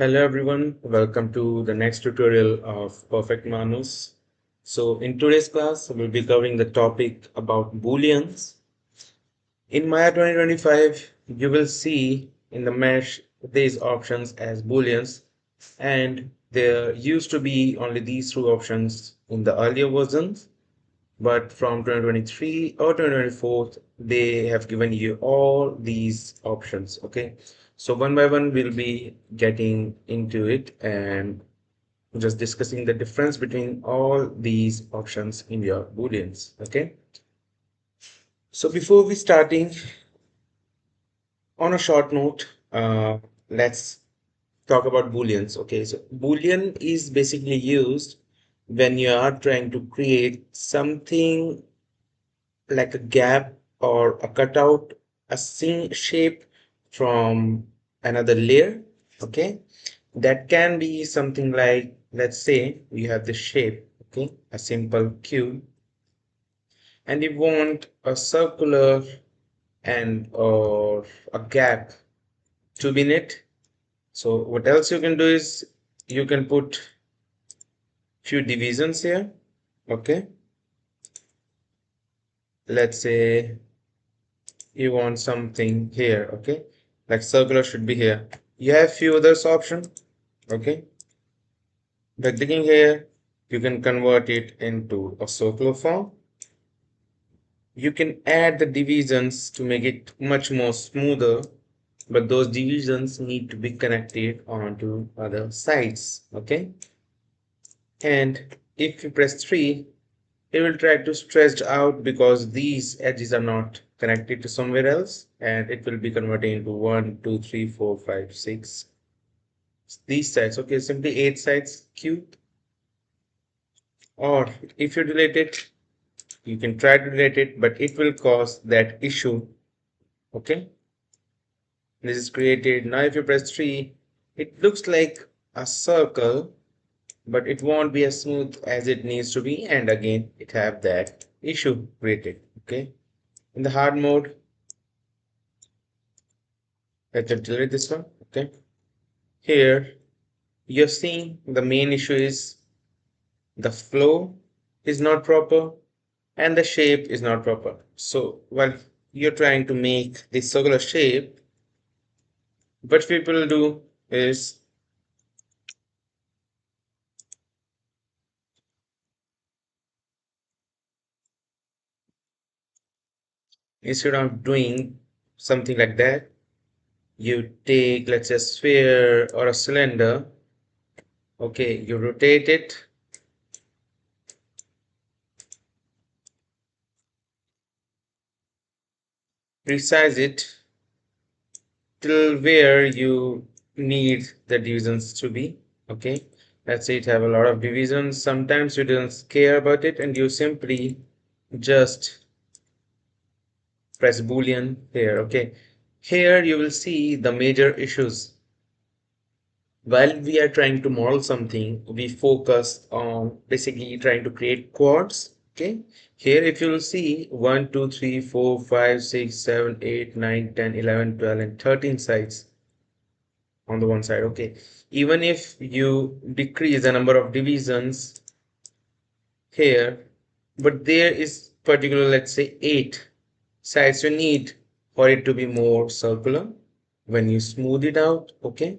Hello everyone, welcome to the next tutorial of PerfectManus. So in today's class, we'll be covering the topic about booleans. In Maya 2025, you will see in the mesh these options as booleans, and there used to be only these two options in the earlier versions, but from 2023 or 2024 they have given you all these options. Okay, so one by one we'll be getting into it and just discussing the difference between all these options in your booleans. Okay, so before we starting, on a short note, let's talk about booleans. Okay, so boolean is basically used when you are trying to create something like a gap or a cutout, a scene shape from another layer. Okay, that can be something like, let's say you have this shape, okay, a simple cube, and you want a circular and or a gap to be in it. So what else you can do is you can put few divisions here. Okay, let's say you want something here. Okay, like circular should be here. You have few others option. Okay, by clicking here you can convert it into a circular form. You can add the divisions to make it much more smoother, but those divisions need to be connected onto other sides. Okay, and if you press 3, it will try to stretch out because these edges are not connected to somewhere else, and it will be converting into 1 2 3 4 5 6 these sides. Okay, simply 8 sides cube. Or if you delete it, you can try to delete it, but it will cause that issue. Okay, this is created. Now if you press 3, it looks like a circle, but it won't be as smooth as it needs to be, and again it have that issue created. Okay, in the hard mode, let's delete this one. Okay, here you're seeing the main issue is the flow is not proper and the shape is not proper. So while you're trying to make this circular shape, what people do is instead of doing something like that, you take, let's say, a sphere or a cylinder. Okay, you rotate it, resize it till where you need the divisions to be. Okay, let's say it have a lot of divisions. Sometimes you don't care about it and you simply just press boolean here. Okay, here you will see the major issues. While we are trying to model something, we focus on basically trying to create quads. Okay, here if you will see 1 2 3 4 5 6 7 8 9 10 11 12 and 13 sides on the one side. Okay, even if you decrease the number of divisions here, but there is particular, let's say, 8 sides you need for it to be more circular. When you smooth it out, okay,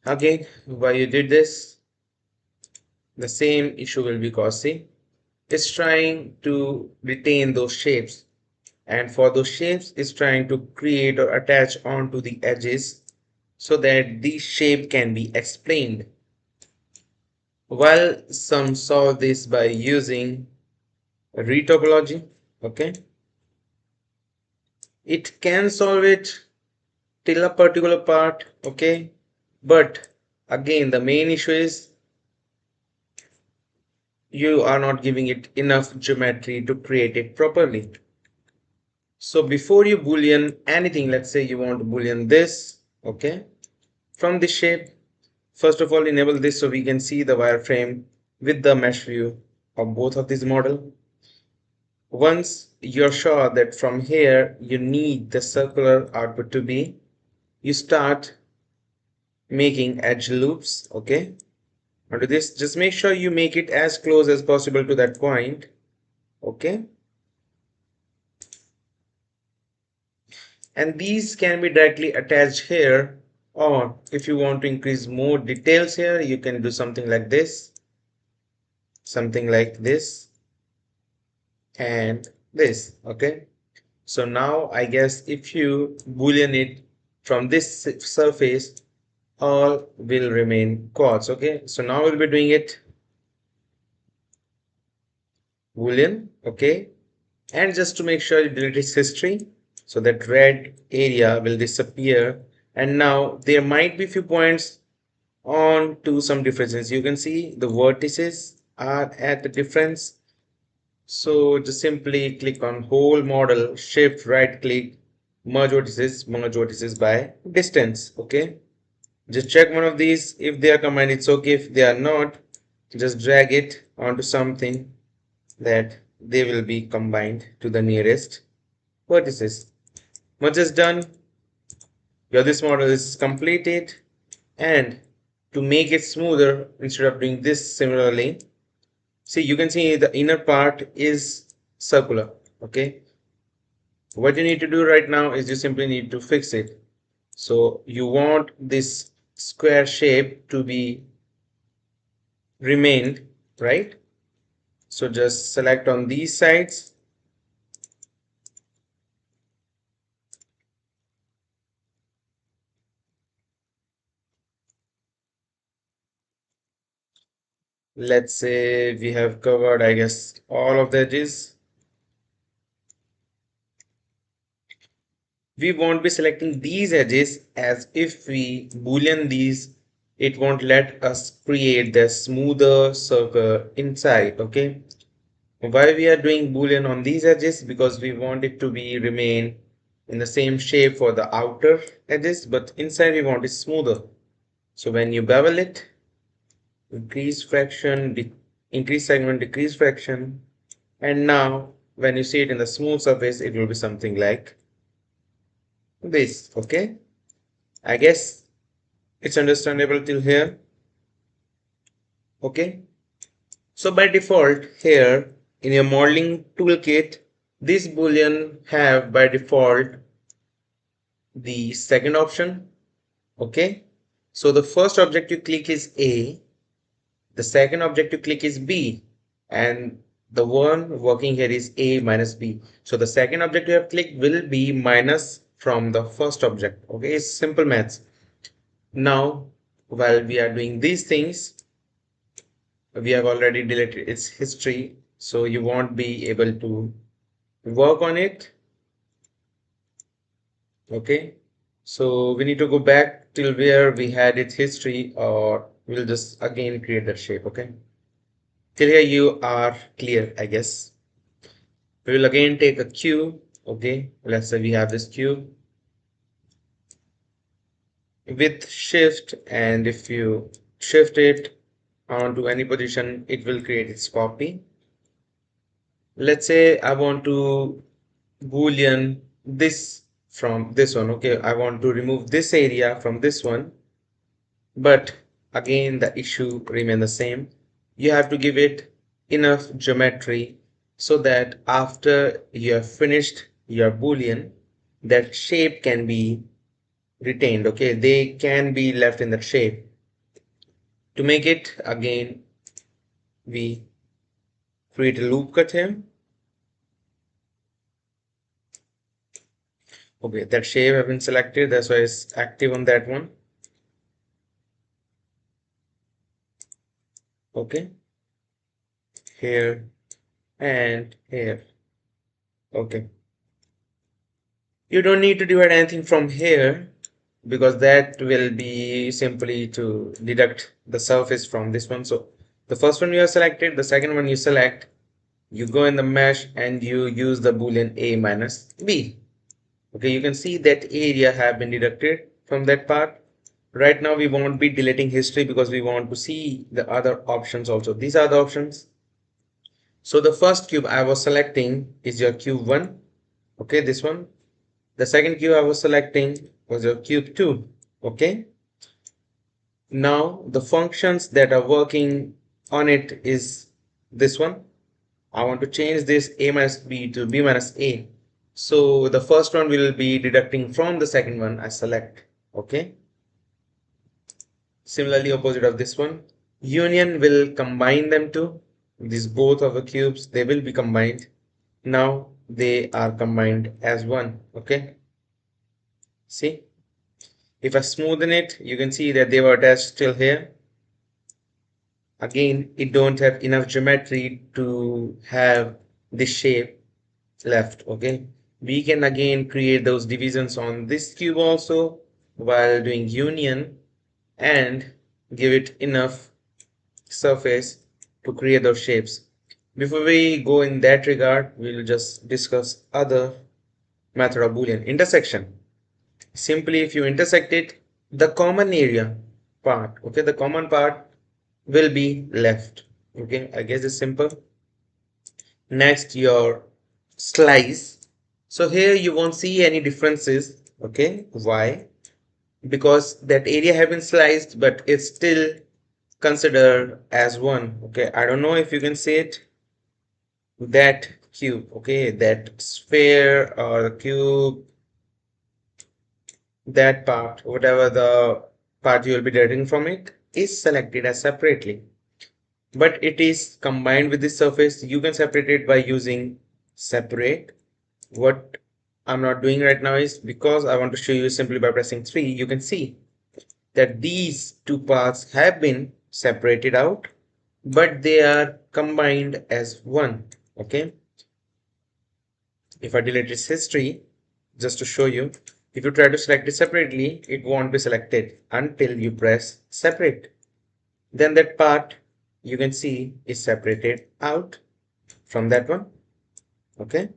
again why you did this, the same issue will be causing. It's trying to retain those shapes, and for those shapes it's trying to create or attach onto the edges so that the shape can be explained. While some solve this by using retopology, okay, it can solve it till a particular part. Okay, but again the main issue is you are not giving it enough geometry to create it properly. So before you boolean anything, let's say you want to boolean this, okay, from this shape, first of all enable this so we can see the wireframe with the mesh view of both of these model. Once you're sure that from here you need the circular output to be, you start making edge loops. Okay, onto this, just make sure you make it as close as possible to that point. Okay, and these can be directly attached here, or if you want to increase more details here, you can do something like this, and this. Okay, so now I guess if you boolean it from this surface, all will remain quads. Okay, so now we'll be doing it boolean. Okay, and just to make sure you delete its history, so that red area will disappear. And now there might be few points on to some differences. You can see the vertices are at a difference. So just simply click on whole model, shift right click, merge vertices by distance. Okay, just check one of these. If they are combined, it's okay. If they are not, just drag it onto something that they will be combined to the nearest vertices. Once it's done, your this model is completed. And to make it smoother, instead of doing this similarly, see, you can see the inner part is circular. Okay, what you need to do right now is you simply need to fix it. So you want this square shape to be remained, right? So just select on these sides. Let's say we have covered, I guess, all of the edges. We won't be selecting these edges, as if we boolean these, it won't let us create the smoother circle inside. Okay, why we are doing boolean on these edges? Because we want it to be remain in the same shape for the outer edges, but inside we want it smoother. So when you bevel it, increase fraction, increase segment, decrease fraction, and now when you see it in the smooth surface, it will be something like this. Okay, I guess it's understandable till here. Okay, so by default here in your modeling toolkit, this boolean have by default the second option. Okay, so the first object you click is A, the second object you click is B, and the one working here is A minus B. So the second object you have clicked will be minus from the first object. Okay, it's simple maths. Now while we are doing these things, we have already deleted its history, so you won't be able to work on it. Okay, so we need to go back till where we had its history, or we'll just again create that shape. Okay, till here you are clear, I guess. We will again take a cube. Okay, let's say we have this cube with shift, and if you shift it onto any position, it will create its copy. Let's say I want to boolean this from this one. Okay, I want to remove this area from this one, but again the issue remain the same. You have to give it enough geometry so that after you have finished your boolean, that shape can be retained. Okay, they can be left in that shape. To make it, again we create a loop cut here. Okay, that shape have been selected, that's why it's active on that one. Okay, here and here. Okay, you don't need to divide anything from here, because that will be simply to deduct the surface from this one. So the first one you have selected, the second one you select, you go in the mesh and you use the boolean A minus B. Okay, you can see that area have been deducted from that part. Right now we won't be deleting history because we want to see the other options also. These are the options. So the first cube I was selecting is your cube 1. Okay, this one. The second cube I was selecting was your cube 2. Okay, Now the functions that are working on it is this one. I want to change this a minus b to b minus a. So the first one will be deducting from the second one. I select. Okay. Similarly, opposite of this one, union will combine them two. These both of the cubes, they will be combined. Now they are combined as one. Okay. See, if I smoothen it, you can see that they were attached till here. Again, it don't have enough geometry to have this shape left. Okay, we can again create those divisions on this cube also while doing union and give it enough surface to create those shapes. Before we go in that regard, we'll just discuss other method of Boolean intersection. Simply, if you intersect it, the common area part, okay, the common part will be left. Okay, I guess it's simple. Next, your slice. So here you won't see any differences. Okay, why? Because that area have been sliced, but it's still considered as one. Okay, I don't know if you can see it. That cube, okay, that sphere or cube, that part, whatever the part you will be getting from it, is selected as separately, but it is combined with the surface. You can separate it by using separate. What I'm not doing right now is, because I want to show you simply by pressing 3, you can see that these two parts have been separated out, but they are combined as one. Okay, if I delete its history, just to show you, if you try to select it separately, it won't be selected until you press separate. Then that part you can see is separated out from that one. Okay,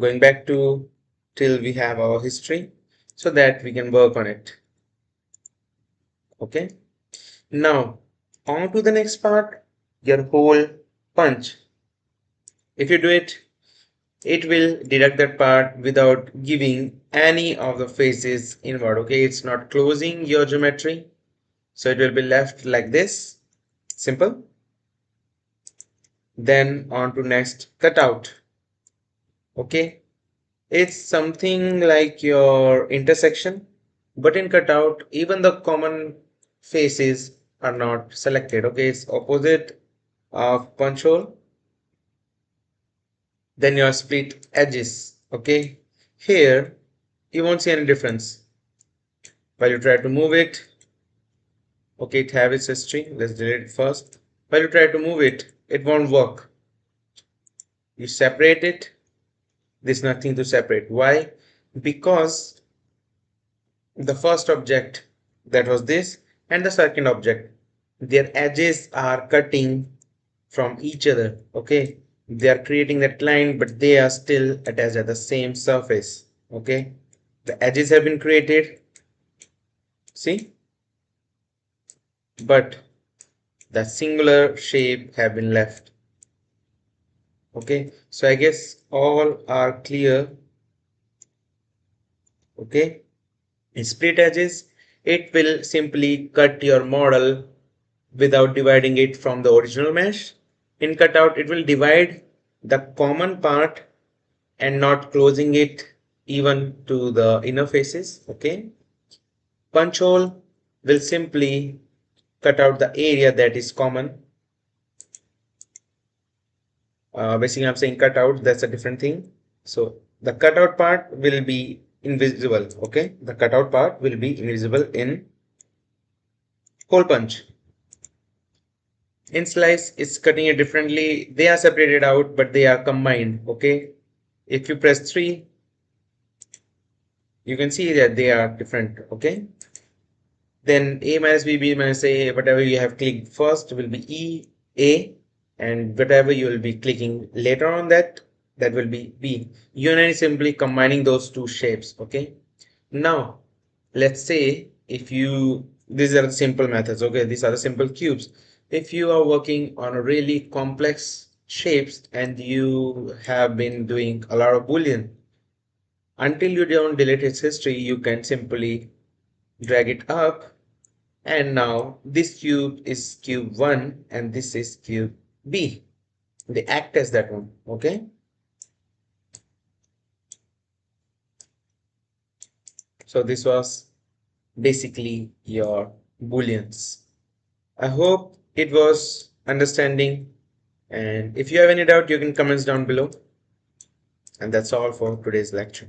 going back to till we have our history so that we can work on it. Okay, now on to the next part, your hole punch. If you do it, it will deduct that part without giving any of the faces inward. Okay, it's not closing your geometry, so it will be left like this, simple. Then on to next, cutout. Okay, it's something like your intersection, but in cutout even the common faces are not selected. Okay, it's opposite of punch hole. Then your split edges. Okay, here you won't see any difference while you try to move it. Okay, it have its history. Let's delete it first. While you try to move it, it won't work. You separate it, there's nothing to separate. Why? Because the first object, that was this, and the second object, their edges are cutting from each other. Okay, they are creating that line, but they are still attached at the same surface. Okay, the edges have been created, see, but the singular shape have been left. Okay, so I guess all are clear. Okay, in split edges, it will simply cut your model without dividing it from the original mesh. In cutout, it will divide the common part and not closing it even to the inner faces. Okay, punch hole will simply cut out the area that is common. Basically I'm saying cutout, that's a different thing. So the cutout part will be invisible. Okay, the cutout part will be invisible in hole punch. In slice, it's cutting it differently. They are separated out, but they are combined. Okay, if you press 3, you can see that they are different. Okay, then a minus b, b minus a, whatever you have clicked first will be e, a, and whatever you will be clicking later on, that will be b. Union is simply combining those two shapes. Okay, now let's say if you, these are the simple methods. Okay, these are the simple cubes. If you are working on a really complex shapes and you have been doing a lot of Boolean, until you don't delete its history, you can simply drag it up, and now this cube is cube 1 and this is cube B. They act as that one. Okay, so this was basically your booleans. I hope it was understanding, and if you have any doubt you can comments down below. And that's all for today's lecture.